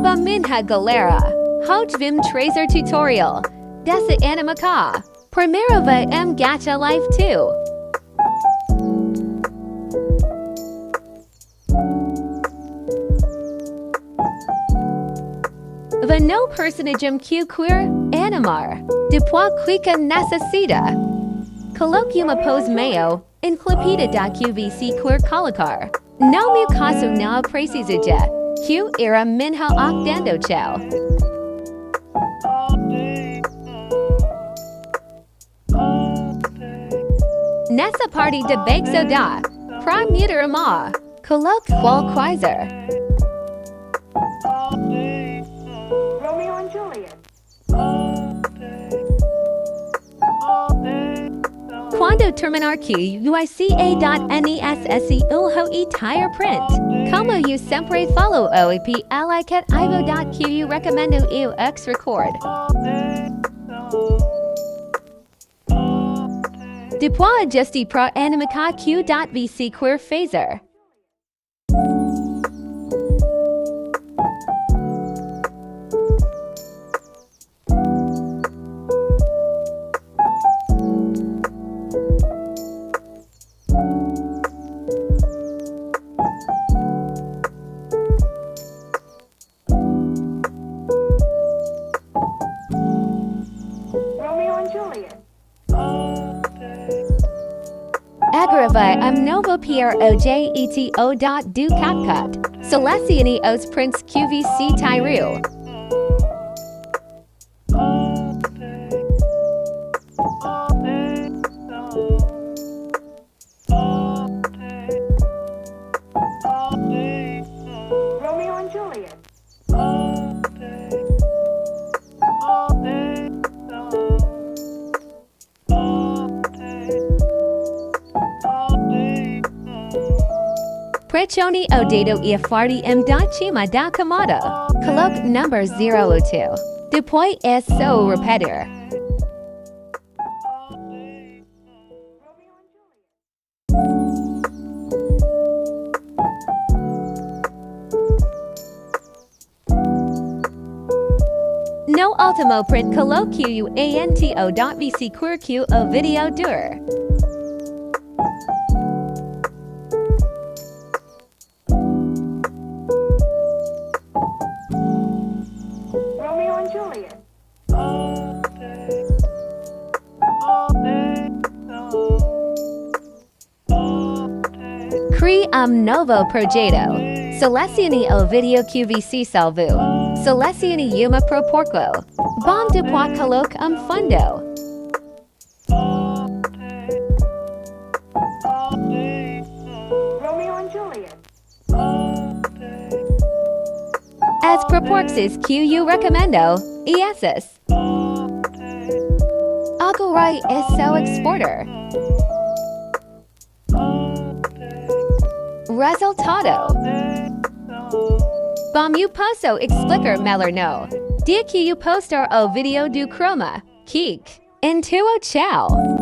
Aba minha galera. Hoje vim trazer tutorial dessa animação. Primeira vez gacha live 2. No personagem que queer animar. Depois clica necessita. Coloque uma pose meio inclipida da QVC queer colocar. No meu caso não precisa de que era minha octando tchau. Nessa parte de baixo da primeira amar. Coloque qualquer. Quando terminar QUICA.nesse ulho e tire print. Como eu sempre falo OEP alicat.ivo.qu recomendo eu X record. Depois ajuste para animação Q.VC queer fazer. Agora novo PR OJETO do capcut. Selecione os prints QVC Tyru. Pressione o dedo e forte da cima da camada. Coloque number 02. Depois é só repetir. No último print coloque o ANTO.VC queer Q o video dur. Cria novo projeto. Selecione o video QVC salvo. Selecione uma pro porco. Bom depois coloque fundo. As proporções que eu recomendo, essas. Agora é só exportar. Resultado. Bom eu posso explicar melhor no. Dia que eu postar o vídeo do chroma. Kik. Tchau.